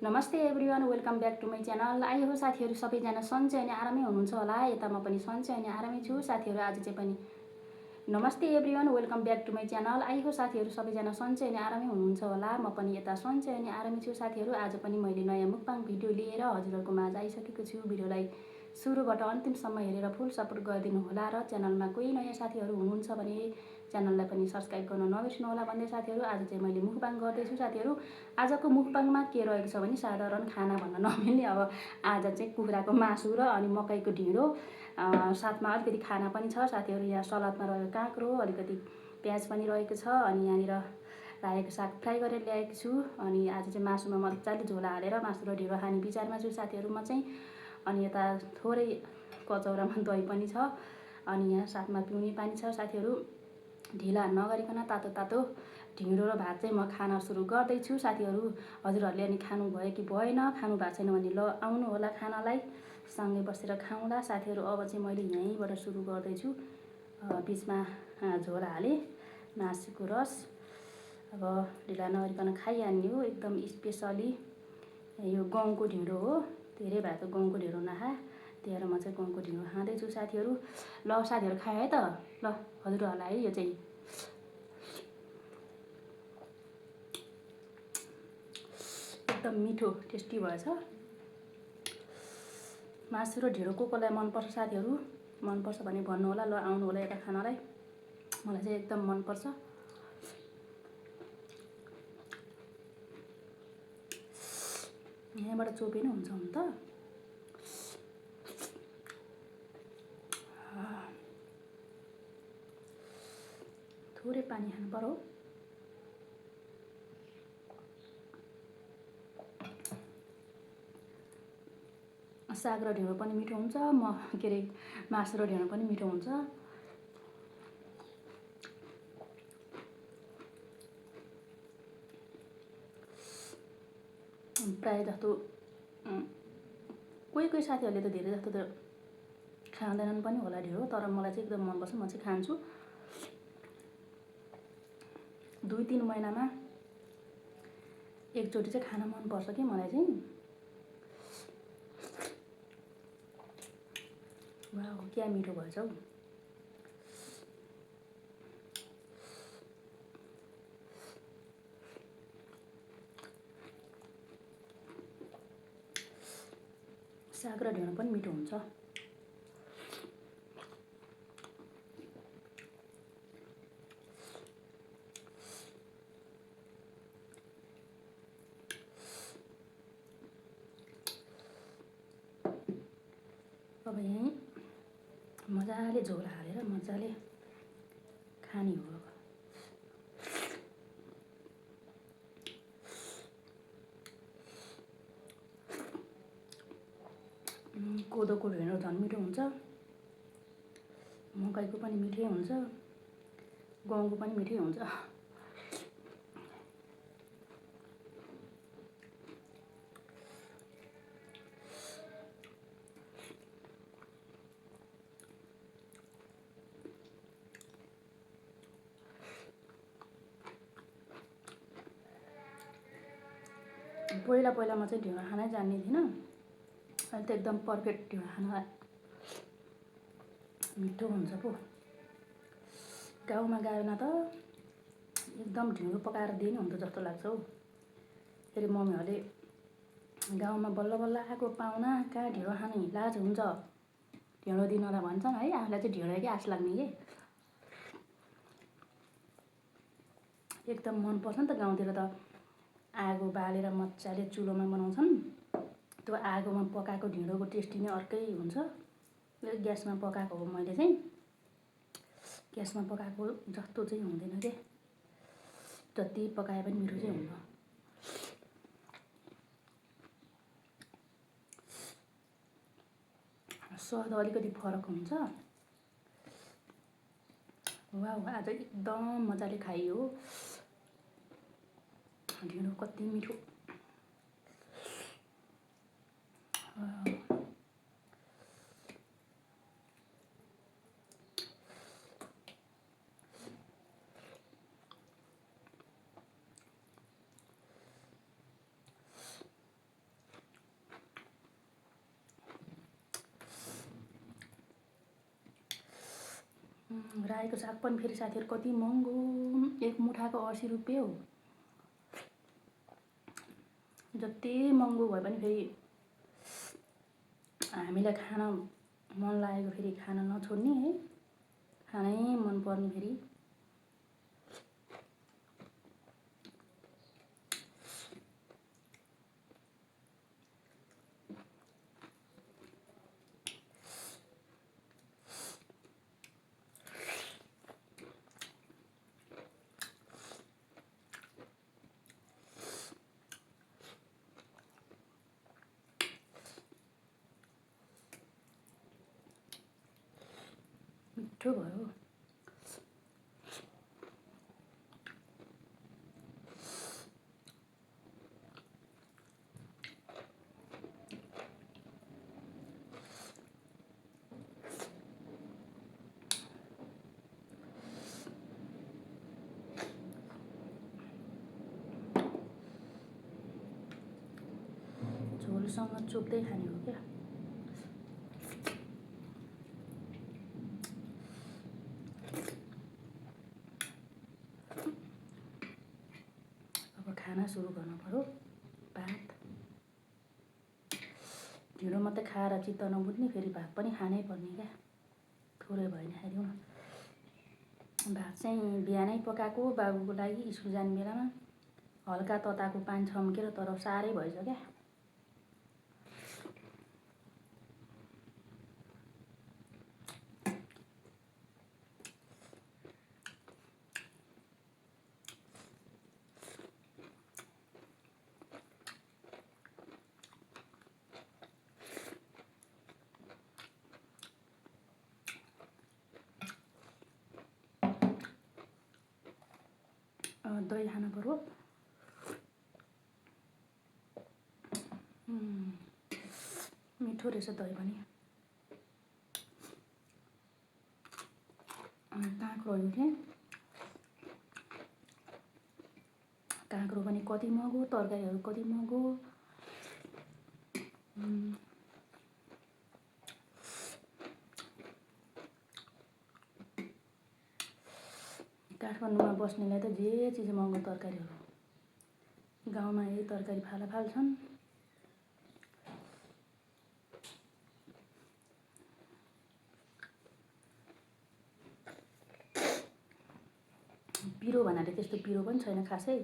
नमस्ते everyone, welcome back to my channel. आई हो साथीहरू सबैजना सन्चै अनि आरामै हुनुहुन्छ होला। यता म पनि सन्चै अनि आरामै छु साथीहरू। आज चाहिँ पनि नमस्ते everyone, welcome back to my channel. आई हो साथीहरू सबैजना सन्चै अनि आरामै हुनुहुन्छ होला। म पनि यता सन्चै अनि आरामै छु साथीहरू। आज पनि मैले नयाँ मुक्बाङ भिडियो लिएर हजुरहरूको माझ आइसकेको छु। भिडियोलाई सुरुबाट अन्तिमसम्म हेरेर फुल सपोर्ट गरिदिनु होला र च्यानलमा कोही नयाँ साथीहरू हुनुहुन्छ भने च्यानललाई पनि सब्सक्राइब गर्न नबिर्सनु होला भन्दै साथीहरू। आज चाहिँ मैले मुक्बाङ गर्दैछु साथीहरू। आजको मुक्बाङमा के रहेको छ भने साधारण खाना भन्न नमिल्ने, अब आज चाहिँ कुखुराको मासु र अनि मकैको ढिँडो, साथमा अलिकति खाना पनि छ साथीहरू। यहाँ सलादमा रहेको काँक्रो, अलिकति प्याज पनि रहेको छ अनि यहाँनिर रायोको साग फ्राई गरेर ल्याएको छु। अनि आज चाहिँ मासुमा मजाले झोल हालेर मासु र ढिँडो खाने विचारमा छु साथीहरू म चाहिँ। अनि यता थोरै कचौरामा दही पनि छ अनि यहाँ साथमा पिउने पानी छ साथीहरू। ढिला नगरिकन तातो तातो ढिँडो र भात चाहिँ म खान सुरु गर्दैछु साथीहरू। हजुरहरूले अनि खानुभयो कि भएन? खानु भएको छैन भने ल आउनु होला खानालाई, सँगै बसेर खाउँला साथीहरू। अब चाहिँ मैले यहीँबाट सुरु गर्दैछु। बिचमा झोल हालेँ, मासुको रस। अब ढिला नगरिकन खाइहाल्ने हो। एकदम स्पेसली यो गाउँको ढिँडो हो। धेरै भए त गाउँको ढिँडो नखा, त्यही भएर म चाहिँ गाउँको ढिँडो खाँदैछु साथीहरू। ल साथीहरू खाए है त। ल हजुरहरूलाई है, यो चाहिँ एकदम मिठो टेस्टी भएछ। मासु र ढिँडो कोलाई मनपर्छ साथीहरू? मनपर्छ भने भन्नु होला। ल आउनु होला यता खानालाई। मलाई चाहिँ एकदम मनपर्छ। यहाँबाट चोपे नै हुन्छ हुन त। थोरै पानी खानु पर्यो। साग र ढिँडो पनि मिठो हुन्छ, के अरे मासु र ढिँडो पनि मिठो हुन्छ। प्रायः जस्तो कोही कोही साथीहरूले त धेरै जस्तो त खाँदैनन् पनि होला ढिँडो, तर मलाई चाहिँ एकदम मनपर्छ। म चाहिँ खान्छु। 2-3 महिनामा एकचोटि चाहिँ खान मनपर्छ कि मलाई चाहिँ। वाह, क्या मिठो भएछ हौ। साग र ढिँडो पनि मिठो हुन्छ। अब यहीँ मजाले झोल हालेर मजाले खाने हो। अब कोदोको ढिँडो झन् मिठो हुन्छ, मकैको पनि मिठै हुन्छ, गहुँको पनि मिठै हुन्छ। पहिला पहिला म चाहिँ ढिँडो खानै जान्ने थिइनँ। अहिले त एकदम पर्फेक्ट ढिँडो खान मिठो हुन्छ पो। गाउँमा गएन त एकदम ढिँडो पकाएर दिनु हुन्छ जस्तो लाग्छ हौ। फेरि मम्मीहरूले गाउँमा बल्ल बल्ल आएको पाहुना कहाँ ढिँडो खाने लाज हुन्छ, ढिँडो दिनलाई भन्छन् है। आफूलाई चाहिँ ढिँडोकै आश लाग्ने कि एकदम मनपर्छ नि त। गाउँतिर त आगो बालेर मजाले चुलोमा बनाउँछन्। त्यो आगोमा पकाएको ढिँडोको टेस्टी नै अर्कै हुन्छ। ग्यासमा पकाएको हो मैले चाहिँ, ग्यासमा पकाएको जस्तो चाहिँ हुँदैन के, जति पकाए पनि मिठो चाहिँ हुन्न। स्वाद अलिकति फरक हुन्छ। वाह, आज एकदम मजाले खाइयो। ढिँडो कति मिठो। रायोको साग पनि फेरि साथीहरू कति महँगो, एक मुठाको 80 रुपियाँ हो। जति महँगो भए पनि फेरि हामीलाई खान मन लागेको फेरि खान नछोड्ने है, खानै मन पर्ने फेरि। मिठो भयो। झोलसँग चोप्दै खाने हो क्या। अब खाना सुरु गर्नु पर्यो। भात ढिँडो मात्रै खाएर चित्त नबुझ्ने, फेरि भात पनि खानै पर्ने क्या। थोरै भयो भने खाइदिउँ न। भात चाहिँ बिहानै पकाएको बाबुको लागि स्कुल जाने बेलामा, हल्का तताएको पानी छम्केर, तर साह्रै भएछ क्या। दही खानु पर्यो। मिठो रहेछ दही पनि। काँक्रो हो क्या। काँक्रो पनि कति महँगो, तरकारीहरू कति महँगो। काठमाडौँमा बस्नेलाई त जे चिज महँगो तरकारीहरू। गाउँमा यही तरकारी फालाफाल छन्। पिरो भन्नाले त्यस्तो पिरो पनि छैन खासै।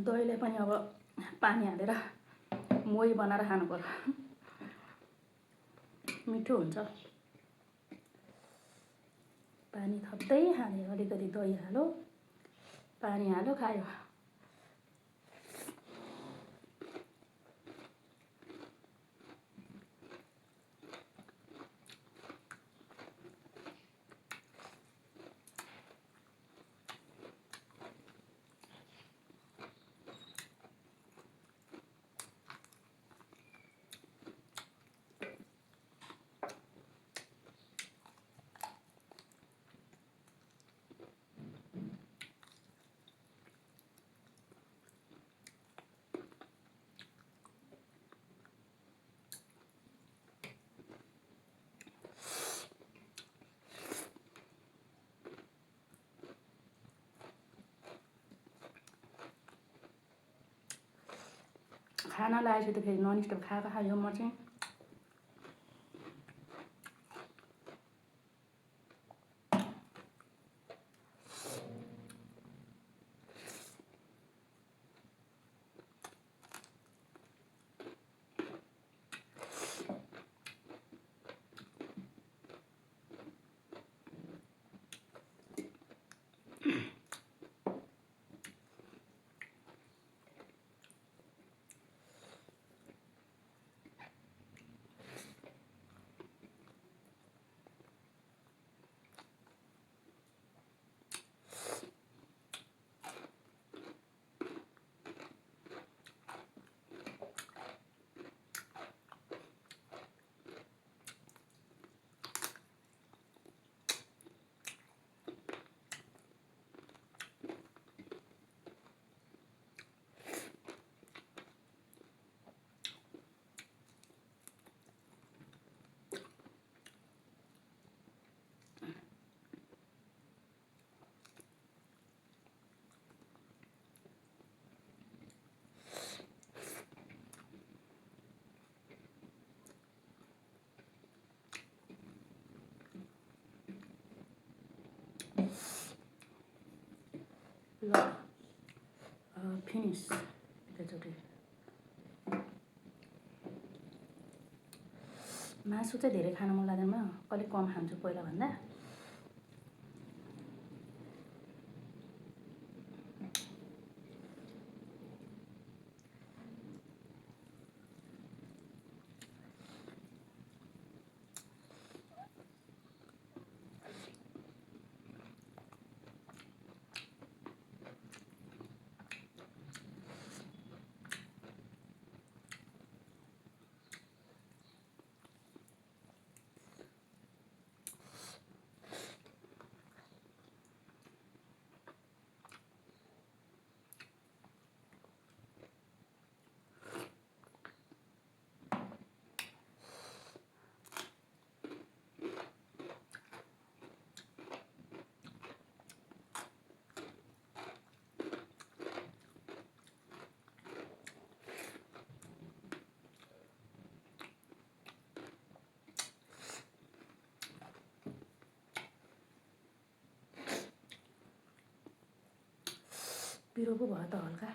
दहीलाई पनि अब पानी हालेर मोही बनाएर खानु पर्यो। मिठो हुन्छ। पानी थप्दै हाल्यो, अलिकति दही हाल्यो, पानी हाल्यो, खायो। खाना लागेपछि त फेरि ननस्टप खायो म चाहिँ। ल फिनिस एकैचोटि। मासु चाहिँ धेरै खान मन लाग्दैन, म अलिक कम खान्छु पहिलाभन्दा। पिरो पो भयो त हल्का।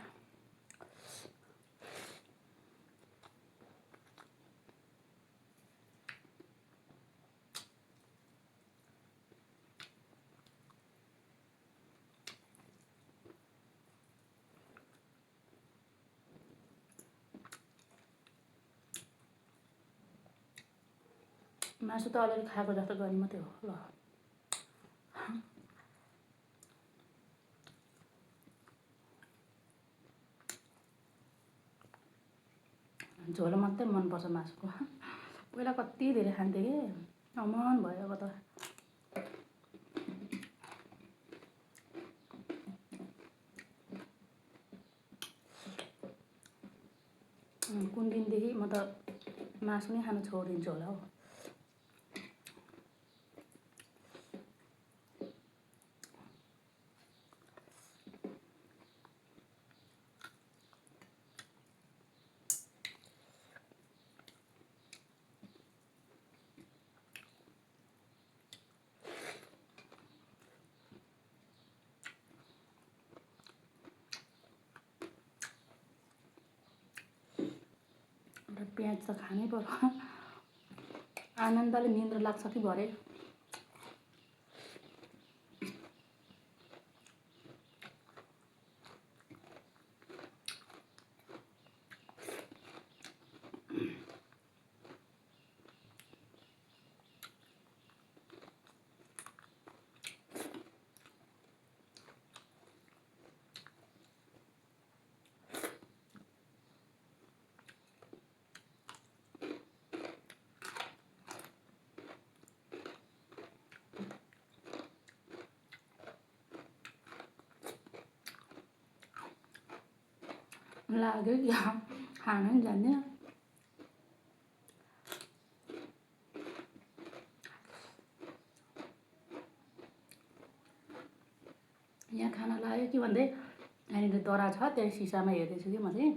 मासु त अलिअलि खाएको जस्तो गरी मात्रै हो। ल झोल मात्रै मनपर्छ मासुको। पहिला कति धेरै खान्थेँ कि अमन भयो अब त। कुन दिनदेखि म त मासु नै खानु छोडिदिन्छु होला हौ। प्याज त खानै पर्यो। आनन्दले निन्द्रा लाग्छ कि भरे। लाग्यो कि खान नि जान्दिनँ। यहाँ खाना लाग्यो कि भन्दै यहाँनिर दरा छ, त्यही सिसामा हेर्दैछु कि म चाहिँ।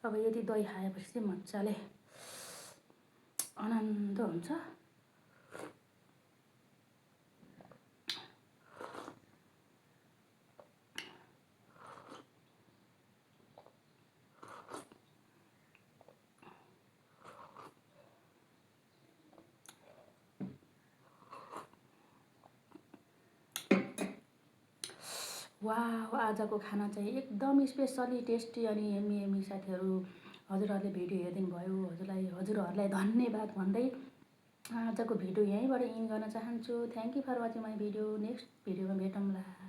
अब यदि दही खाएपछि चाहिँ मजाले आनन्द हुन्छ। वाह, आजको खाना चाहिँ एकदम स्पेसली टेस्टी अनि यम्मी साथीहरू। हजुरहरूले भिडियो हेरिदिनु भयो, हजुरहरूलाई धन्यवाद भन्दै आजको भिडियो यहीँबाट इन्ड गर्न चाहन्छु। Thank you for watching my video. Next भिडियोमा भेटौँला।